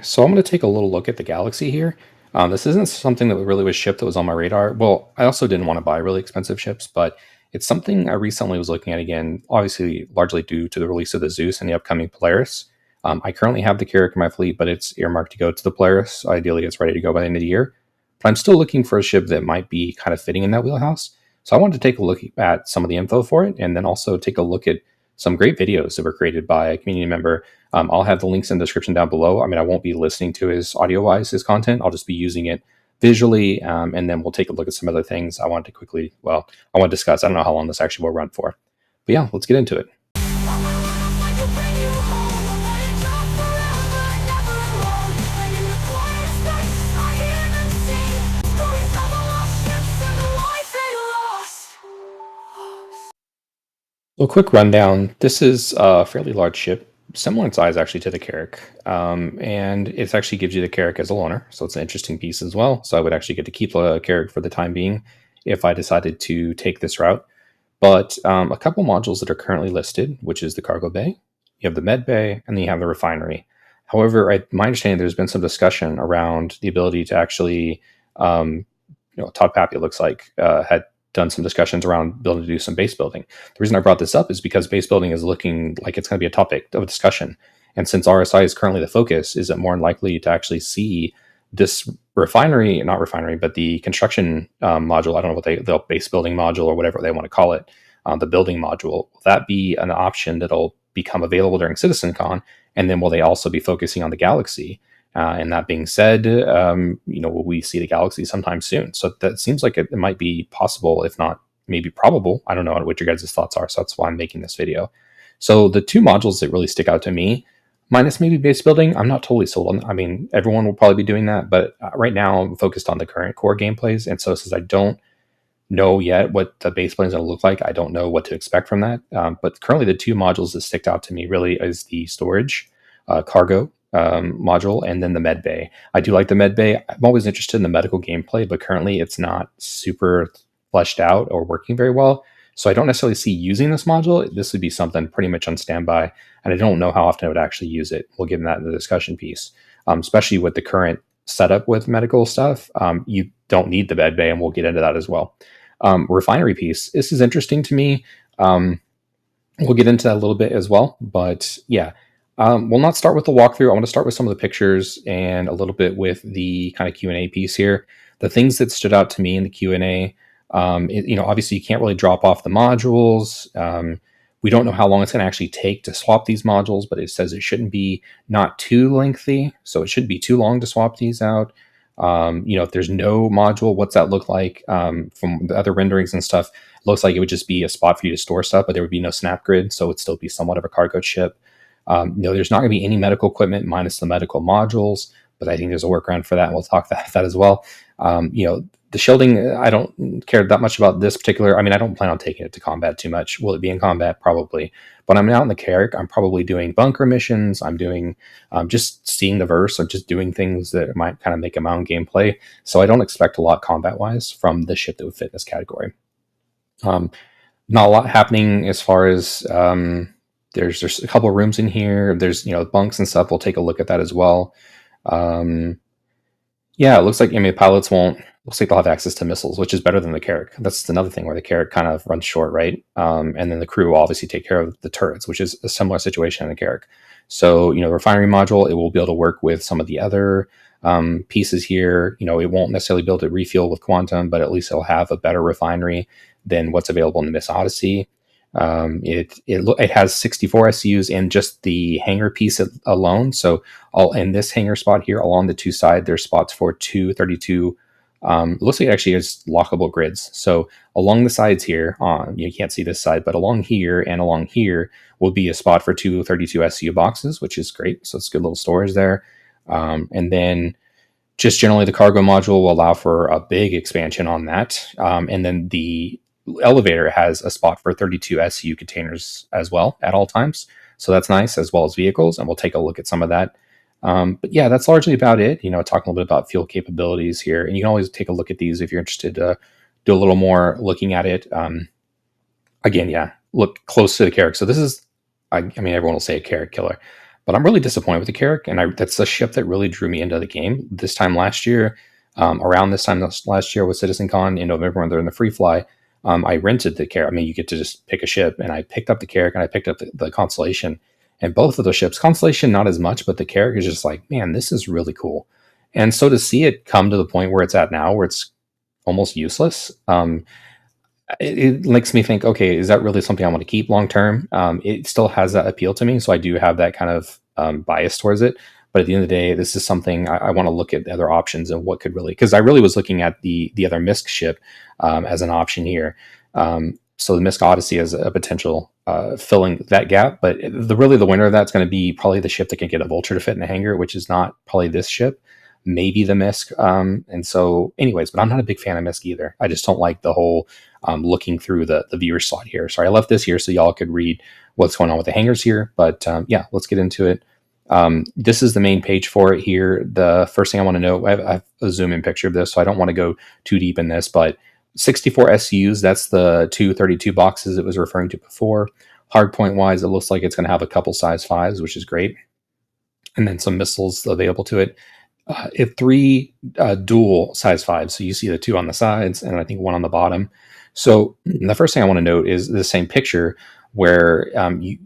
So I'm going to take a little look at the Galaxy here. This isn't something that really was shipped that was on my radar. Well, I also didn't want to buy really expensive ships, but it's something I recently was looking at again, obviously largely due to the release of the Zeus and the upcoming Polaris. I currently have the Carrack in my fleet, but it's earmarked to go to the Polaris. Ideally, it's ready to go by the end of the year. But I'm still looking for a ship that might be kind of fitting in that wheelhouse. So I wanted to take a look at some of the info for it and then also take a look at some great videos that were created by a community member. I'll have the links in the description down below. I mean, I won't be listening to his audio-wise, his content. I'll just be using it visually, and then we'll take a look at some other things I want to quickly, well, I want to discuss. I don't know how long this actually will run for. But yeah, let's get into it. So, a quick rundown. This is a fairly large ship, similar in size actually to the Carrack, and it actually gives you the Carrack as a loaner, so it's an interesting piece as well. So I would actually get to keep the Carrack for the time being if I decided to take this route. But a couple modules that are currently listed, which is the cargo bay, you have the med bay, and then you have the refinery. However, my understanding there's been some discussion around the ability to actually, Todd Pappy, it looks like, had done some discussions around building to do some base building. The reason I brought this up is because base building is looking like it's going to be a topic of discussion. And since RSI is currently the focus, is it more likely to actually see this refinery, not refinery, but the construction module? I don't know what the base building module or whatever they want to call it, the building module. Will that be an option that'll become available during CitizenCon? And then will they also be focusing on the Galaxy? And that being said, will we see the Galaxy sometime soon? So that seems like it might be possible, if not maybe probable. I don't know what your guys' thoughts are, so that's why I'm making this video. So the two modules that really stick out to me, minus maybe base building, I'm not totally sold on. I mean, everyone will probably be doing that, but right now I'm focused on the current core gameplays. And so since I don't know yet what the base plane is going to look like, I don't know what to expect from that. But currently the two modules that stick out to me really is the storage, cargo, module, and then the med bay. I do like the med bay. I'm always interested in the medical gameplay, but currently it's not super fleshed out or working very well. So I don't necessarily see using this module. This would be something pretty much on standby, and I don't know how often I would actually use it. We'll get into that in the discussion piece, especially with the current setup with medical stuff. You don't need the med bay, and we'll get into that as well. Refinery piece. This is interesting to me. We'll get into that a little bit as well, but yeah. We'll not start with the walkthrough. I want to start with some of the pictures and a little bit with the kind of Q&A piece here. The things that stood out to me in the Q&A, obviously you can't really drop off the modules. We don't know how long it's going to actually take to swap these modules, but it says it shouldn't be not too lengthy, so it shouldn't be too long to swap these out. If there's no module, what's that look like? From the other renderings and stuff, it looks like it would just be a spot for you to store stuff, but there would be no snap grid, so it'd still be somewhat of a cargo ship. There's not going to be any medical equipment minus the medical modules, but I think there's a workaround for that, and we'll talk about that as well. The shielding, I don't care that much about this particular. I mean, I don't plan on taking it to combat too much. Will it be in combat? Probably. But I'm out in the Carrack. I'm probably doing bunker missions. I'm doing just seeing the verse or just doing things that might kind of make my own gameplay. So I don't expect a lot combat-wise from the ship that would fit in this category. Not a lot happening as far as... There's a couple of rooms in here. There's bunks and stuff. We'll take a look at that as well. It looks like pilots won't. Looks like they'll have access to missiles, which is better than the Carrack. That's another thing where the Carrack kind of runs short, right? And then the crew will obviously take care of the turrets, which is a similar situation in the Carrack. So the refinery module, it will be able to work with some of the other pieces here. It won't necessarily be able to refuel with quantum, but at least it'll have a better refinery than what's available in the Miss Odyssey. It has 64 SUs in just the hangar piece alone. So all in this hangar spot here along the two sides, there's spots for 232. It looks like it actually is lockable grids. So along the sides here, you can't see this side, but along here and along here will be a spot for 232 SU boxes, which is great. So it's good little storage there. And then just generally the cargo module will allow for a big expansion on that. And then the elevator has a spot for 32 SU containers as well at all times. So that's nice, as well as vehicles. And we'll take a look at some of that. But yeah, that's largely about it. Talking a little bit about fuel capabilities here. And you can always take a look at these if you're interested to do a little more looking at it. Again, yeah, look close to the Carrack. So this is, I mean, everyone will say a Carrack killer. But I'm really disappointed with the Carrack, and that's the ship that really drew me into the game. This time last year, around this time last year with CitizenCon in November when they're in the free fly, I rented the Carrack. I mean, you get to just pick a ship, and I picked up the Carrack and I picked up the Constellation. And both of those ships, Constellation not as much, but the Carrack is just like, man, this is really cool. And so to see it come to the point where it's at now, where it's almost useless, it makes me think, okay, is that really something I want to keep long term? It still has that appeal to me, so I do have that kind of bias towards it. But at the end of the day, this is something I want to look at other options and what could really, because I really was looking at the other Misk ship as an option here. So the Misk Odyssey as a potential filling that gap, but the winner of that's going to be probably the ship that can get a Vulture to fit in a hangar, which is not probably this ship, maybe the Misk. And so, anyways, but I'm not a big fan of Misk either. I just don't like the whole looking through the viewer slot here. Sorry, I left this here so y'all could read what's going on with the hangars here. But yeah, let's get into it. This is the main page for it here. The first thing I want to know, I have a zoom in picture of this, so I don't want to go too deep in this, but 64 SUs, that's the 232 boxes it was referring to before. Hardpoint wise, it looks like it's going to have a couple size 5s, which is great. And then some missiles available to it. It 3 dual size 5s. So you see the 2 on the sides and I think 1 on the bottom. So the first thing I want to note is the same picture where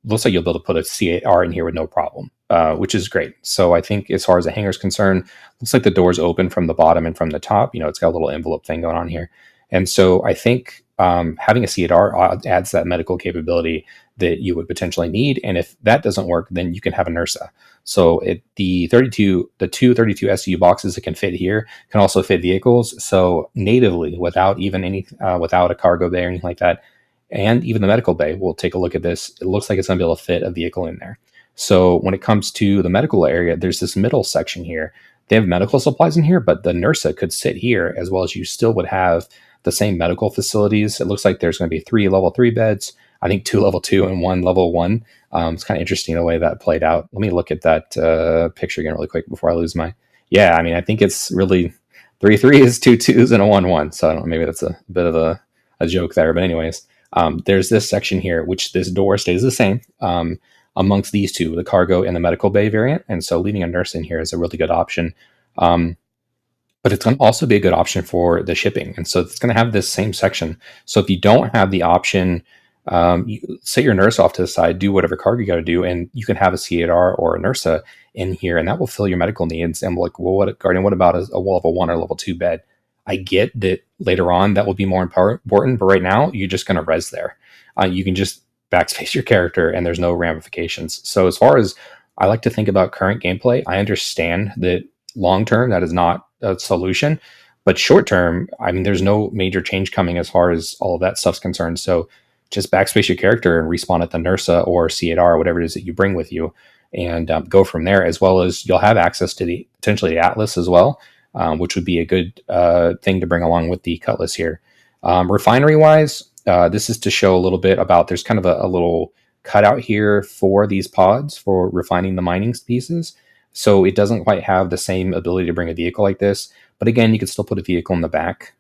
looks like you'll be able to put a C8R in here with no problem, which is great. So I think as far as the hangar is concerned, looks like the doors open from the bottom and from the top. It's got a little envelope thing going on here. And so I think having a C8R adds that medical capability that you would potentially need. And if that doesn't work, then you can have a NERSA. So the 232 SU boxes that can fit here can also fit vehicles. So natively, without even without a cargo bay or anything like that, and even the medical bay, we'll take a look at this. It looks like it's going to be able to fit a vehicle in there. So when it comes to the medical area, there's this middle section here. They have medical supplies in here, but the NERSA could sit here as well as you still would have the same medical facilities. It looks like there's going to be 3 level 3 beds. I think 2 level 2 and 1 level 1. It's kind of interesting the way that played out. Let me look at that picture again really quick before I lose my. Yeah, I mean, I think it's really 3 3s, 2 2s, and a 1 1. So I don't know, maybe that's a bit of a joke there. But anyways, there's this section here, which this door stays the same amongst these two, the cargo and the medical bay variant. And so leaving a nurse in here is a really good option. But it's going to also be a good option for the shipping. And so it's going to have this same section. So if you don't have the option, you set your nurse off to the side, do whatever cargo you got to do, and you can have a C8R or a NERSA in here, and that will fill your medical needs. And like, well, Guardian, what about a level 1 or level 2 bed? I get that later on that will be more important, but right now you're just going to res there. You can just backspace your character, and there's no ramifications. So as far as I like to think about current gameplay, I understand that long term that is not a solution, but short term, I mean, there's no major change coming as far as all of that stuff's concerned. So just backspace your character and respawn at the NERSA or C8R or whatever it is that you bring with you, and go from there. As well as you'll have access to the potentially the Atlas as well, which would be a good thing to bring along with the Cutlass here. Refinery wise, this is to show a little bit about. There's kind of a little cutout here for these pods for refining the mining pieces. So it doesn't quite have the same ability to bring a vehicle like this. But again, you can still put a vehicle in the back.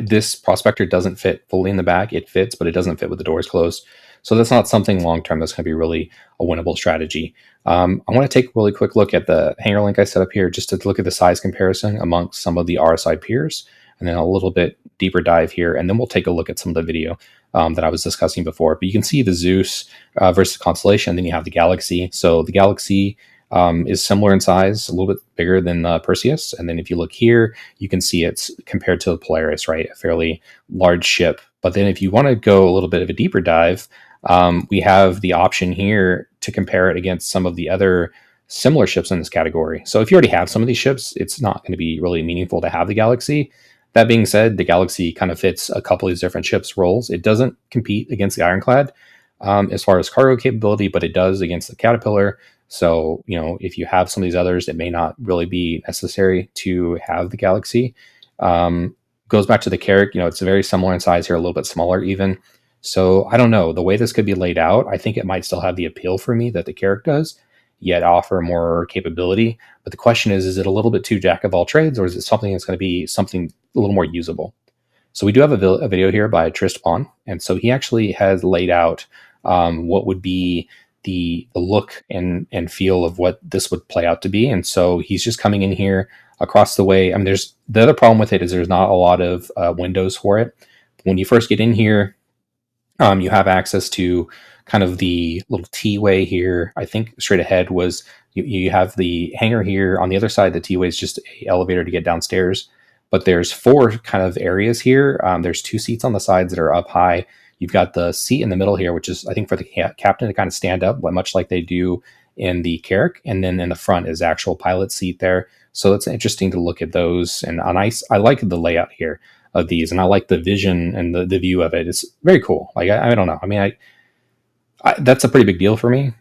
This Prospector doesn't fit fully in the back. It fits, but it doesn't fit with the doors closed. So that's not something long-term that's going to be really a winnable strategy. I want to take a really quick look at the hangar link I set up here just to look at the size comparison amongst some of the RSI peers, and then a little bit deeper dive here. And then we'll take a look at some of the video that I was discussing before. But you can see the Zeus versus Constellation, then you have the Galaxy. So the Galaxy is similar in size, a little bit bigger than Perseus. And then if you look here, you can see it's compared to the Polaris, right? A fairly large ship. But then if you want to go a little bit of a deeper dive, we have the option here to compare it against some of the other similar ships in this category. So if you already have some of these ships, it's not going to be really meaningful to have the Galaxy. That being said, the Galaxy kind of fits a couple of these different ships' roles. It doesn't compete against the Ironclad as far as cargo capability, but it does against the Caterpillar. So, if you have some of these others, it may not really be necessary to have the Galaxy. Goes back to the Carrack, it's very similar in size here, a little bit smaller even. So I don't know. The way this could be laid out, I think it might still have the appeal for me that the Carrack does, yet offer more capability. But the question is it a little bit too jack of all trades, or is it something that's going to be something a little more usable? So we do have a video here by tristPWN, and so he actually has laid out what would be the look and feel of what this would play out to be. And so he's just coming in here across the way. I mean, there's the other problem with it is there's not a lot of windows for it. When you first get in here, you have access to kind of the little T-way here. I think straight ahead was you have the hangar here. On the other side, the T-way is just a elevator to get downstairs. But there's four kind of areas here. There's two seats on the sides that are up high. You've got the seat in the middle here, which is, I think, for the captain to kind of stand up, much like they do in the Carrack. And then in the front is actual pilot seat there. So it's interesting to look at those. And I like the layout here of these, and I like the vision and the view of it. It's very cool. Like I don't know. I mean, that's a pretty big deal for me.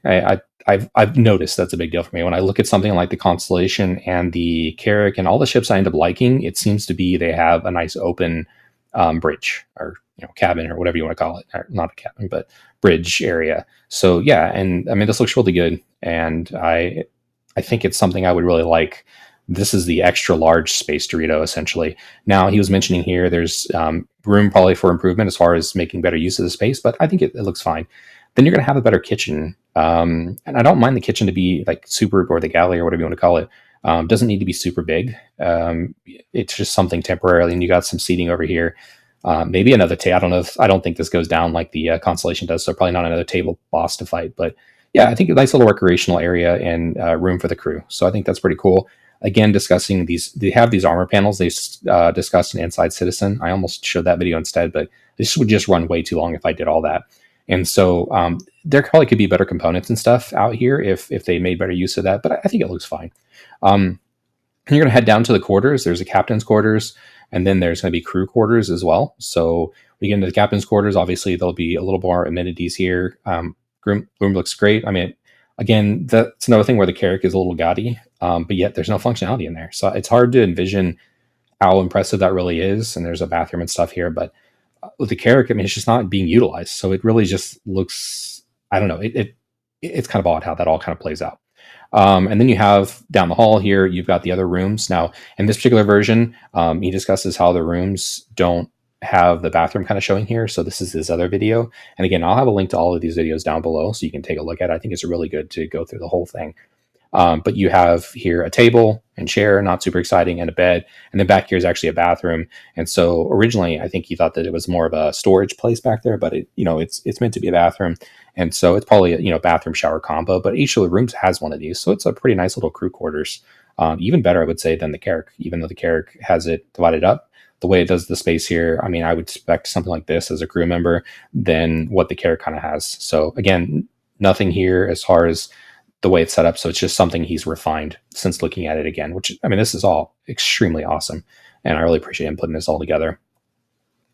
I've noticed that's a big deal for me when I look at something like the Constellation and the Carrack and all the ships I end up liking. It seems to be they have a nice open bridge or cabin or whatever you want to call it, or not a cabin but bridge area. So yeah, and I mean this looks really good, and I think it's something I would really like. This is the extra large space Dorito, essentially. Now, he was mentioning here there's room probably for improvement as far as making better use of the space, but I think it looks fine. Then you're going to have a better kitchen. And I don't mind the kitchen to be like super, or the galley or whatever you want to call it. Doesn't need to be super big. It's just something temporarily. And you got some seating over here. Maybe another table. I don't think this goes down like the Constellation does, so probably not another table boss to fight. But yeah, I think a nice little recreational area and room for the crew. So I think that's pretty cool. Again, discussing these, they have these armor panels. They discussed an Inside Citizen. I almost showed that video instead, but this would just run way too long if I did all that. And so there probably could be better components and stuff out here if they made better use of that. But I think it looks fine. You're going to head down to the quarters. There's a captain's quarters, and then there's going to be crew quarters as well. So we get into the captain's quarters. Obviously, there'll be a little more amenities here. Room looks great. I mean, again, that's another thing where the Carrack is a little gaudy, but yet there's no functionality in there. So it's hard to envision how impressive that really is. And there's a bathroom and stuff here, but with the Carrack, I mean, it's just not being utilized. So it really just looks, I don't know, it's kind of odd how that all kind of plays out. And then you have down the hall here, you've got the other rooms. Now, in this particular version, he discusses how the rooms don't have the bathroom kind of showing here. So this is his other video. And again, I'll have a link to all of these videos down below so you can take a look at it. I think it's really good to go through the whole thing. But you have here a table and chair, not super exciting, and a bed. And then back here is actually a bathroom. And so originally, I think he thought that it was more of a storage place back there, but it's meant to be a bathroom. And so it's probably a bathroom shower combo. But each of the rooms has one of these, so it's a pretty nice little crew quarters. Even better, I would say, than the Carrack, even though the Carrack has it divided up. The way it does the space here, I mean, I would expect something like this as a crew member than what the Carrack kind of has. So again, nothing here as far as the way it's set up. So it's just something he's refined since looking at it again, which, I mean, this is all extremely awesome. And I really appreciate him putting this all together.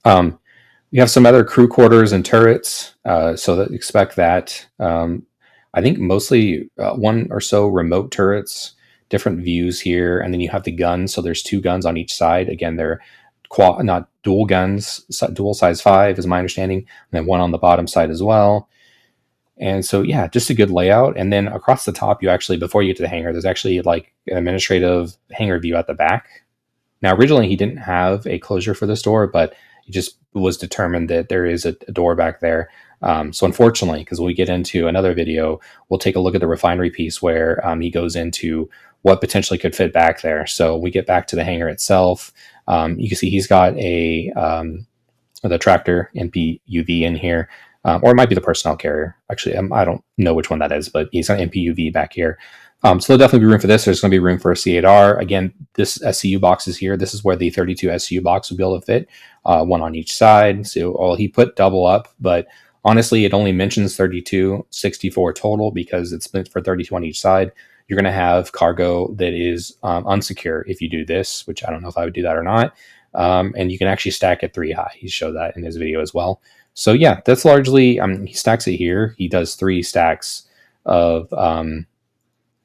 You have some other crew quarters and turrets. So that expect that. I think mostly one or so remote turrets, different views here. And then you have the guns. So there's two guns on each side. Again, they're not dual guns, dual size 5 is my understanding. And then one on the bottom side as well. And so, yeah, just a good layout. And then across the top, you actually, before you get to the hangar, there's actually like an administrative hangar view at the back. Now, originally, he didn't have a closure for this door, but it just was determined that there is a door back there. So unfortunately, because when we get into another video, we'll take a look at the refinery piece where he goes into what potentially could fit back there. So we get back to the hangar itself. You can see he's got the tractor MPUV in here. Or it might be the personnel carrier. Actually, I don't know which one that is, but he's got MPUV back here. So there'll definitely be room for this. There's going to be room for a C8R. Again, this SCU box is here. This is where the 32 SCU box will be able to fit, one on each side. So he put double up, but honestly, it only mentions 32, 64 total because it's meant for 32 on each side. You're going to have cargo that is unsecure if you do this, which I don't know if I would do that or not. And you can actually stack it 3 high. He showed that in his video as well. So yeah, that's largely, he stacks it here. He does 3 stacks of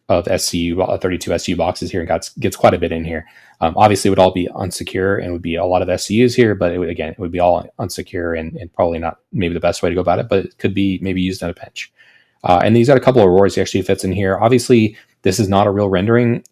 SCU, 32 SCU boxes here, and gets quite a bit in here. Obviously, it would all be unsecure and would be a lot of SCUs here, but it would be all unsecure and probably not maybe the best way to go about it, but it could be maybe used in a pinch. And he's got a couple of Aurors he actually fits in here. Obviously, this is not a real rendering,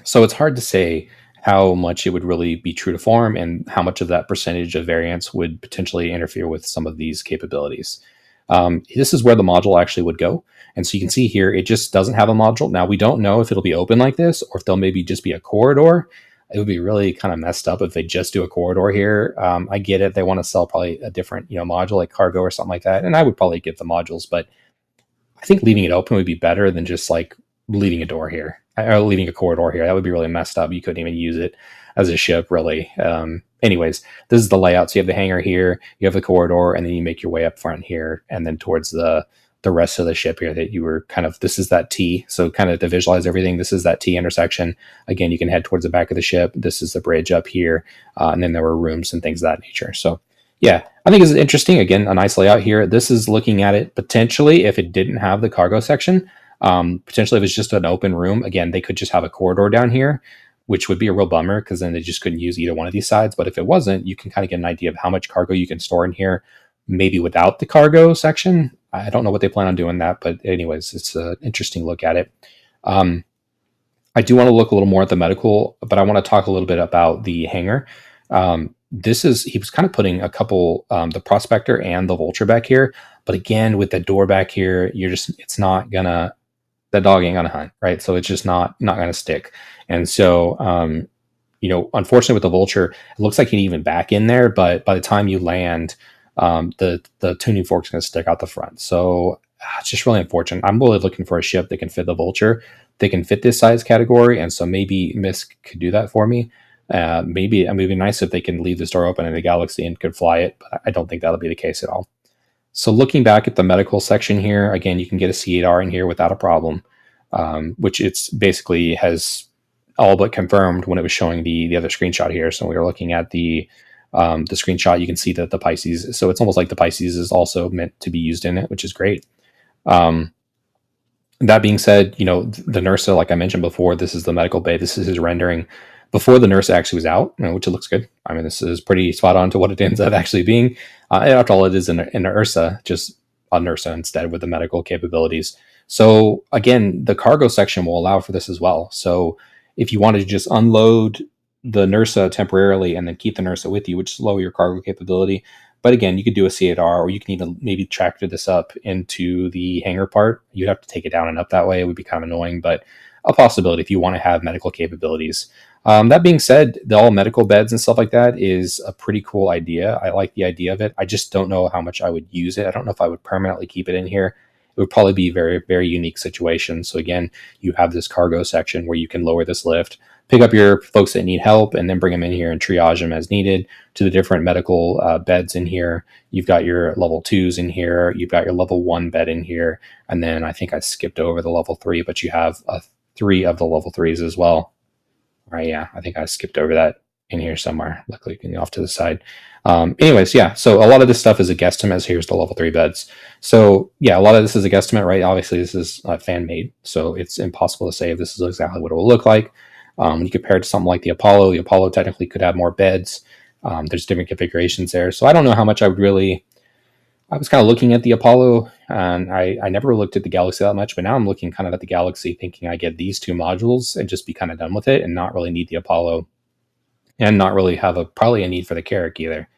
so it's hard to say how much it would really be true to form and how much of that percentage of variance would potentially interfere with some of these capabilities. This is where the module actually would go. And so you can see here, it just doesn't have a module. Now, we don't know if it'll be open like this or if they'll maybe just be a corridor. It would be really kind of messed up if they just do a corridor here. I get it. They want to sell probably a different, module like cargo or something like that. And I would probably get the modules, but I think leaving it open would be better than just like leaving a door here or leaving a corridor here. That would be really messed up. You couldn't even use it as a ship, really. Anyways, this is the layout. So you have the hangar here, you have the corridor, and then you make your way up front here, and then towards the rest of the ship here that you were kind of, this is that T. So kind of to visualize everything, this is that T intersection. Again, you can head towards the back of the ship. This is the bridge up here. And then there were rooms and things of that nature. So yeah, I think it's interesting. Again, a nice layout here. This is looking at it potentially if it didn't have the cargo section. Potentially if it's just an open room, again, they could just have a corridor down here, which would be a real bummer because then they just couldn't use either one of these sides. But if it wasn't, you can kind of get an idea of how much cargo you can store in here, maybe without the cargo section. I don't know what they plan on doing that, but anyways, it's an interesting look at it. I do want to look a little more at the medical, but I want to talk a little bit about the hangar. He was kind of putting a couple, the Prospector and the Vulture back here. But again, with the door back here, it's not gonna, the dog ain't gonna hunt, right? So it's just not gonna stick. And so, unfortunately with the Vulture, it looks like you can even back in there, but by the time you land, the tuning fork's gonna stick out the front. So it's just really unfortunate. I'm really looking for a ship that can fit the Vulture. They can fit this size category, and so maybe Misk could do that for me. Maybe it would be nice if they can leave this door open in the Galaxy and could fly it, but I don't think that'll be the case at all. So looking back at the medical section here, again, you can get a C8R in here without a problem, which it's basically has all but confirmed when it was showing the other screenshot here. So we were looking at the screenshot, you can see that the Pisces, so it's almost like the Pisces is also meant to be used in it, which is great. That being said, the Nursa, like I mentioned before, this is the medical bay. This is his rendering before the Nursa actually was out, which it looks good. I mean, this is pretty spot on to what it ends up actually being. After all, it is an Ursa, just a Nursa instead with the medical capabilities. So again, the cargo section will allow for this as well. So if you wanted to just unload the Nursa temporarily and then keep the Nursa with you, which is lower your cargo capability. But again, you could do a C8R, or you can even maybe tractor this up into the hangar part. You'd have to take it down and up that way. It would be kind of annoying, but a possibility if you want to have medical capabilities. That being said, the all medical beds and stuff like that is a pretty cool idea. I like the idea of it. I just don't know how much I would use it. I don't know if I would permanently keep it in here. It would probably be very, very unique situation. So again, you have this cargo section where you can lower this lift, pick up your folks that need help, and then bring them in here and triage them as needed to the different medical beds in here. You've got your level 2s in here. You've got your level 1 bed in here. And then I think I skipped over the level 3, but you have 3 of the level 3s as well. Right, yeah, I think I skipped over that in here somewhere. Luckily, off to the side. Anyways, yeah, so a lot of this stuff is a guesstimate. So here's the level 3 beds. So yeah, a lot of this is a guesstimate, right? Obviously, this is fan-made, so it's impossible to say if this is exactly what it will look like. When you compare it to something like the Apollo technically could have more beds. There's different configurations there. So I don't know how much I was kind of looking at the Apollo, and I never looked at the Galaxy that much, but now I'm looking kind of at the Galaxy thinking I get these 2 modules and just be kind of done with it and not really need the Apollo and not really have probably a need for the Carrack either.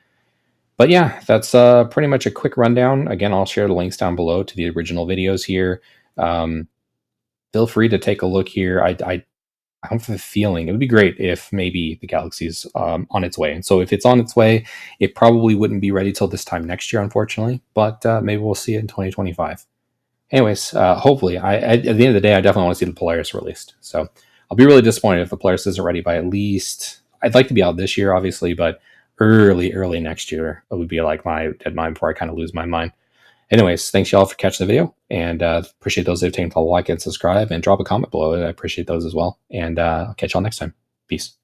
But yeah, that's pretty much a quick rundown. Again, I'll share the links down below to the original videos here. Feel free to take a look here. I have a feeling it would be great if maybe the Galaxy's on its way. And so if it's on its way, it probably wouldn't be ready till this time next year, unfortunately. But maybe we'll see it in 2025. Anyways, hopefully, at the end of the day, I definitely want to see the Polaris released. So I'll be really disappointed if the Polaris isn't ready by at least, I'd like to be out this year, obviously, but early next year, it would be like my deadline before I kind of lose my mind. Anyways, thanks y'all for catching the video, and appreciate those that have taken to like and subscribe and drop a comment below. I appreciate those as well. And I'll catch y'all next time. Peace.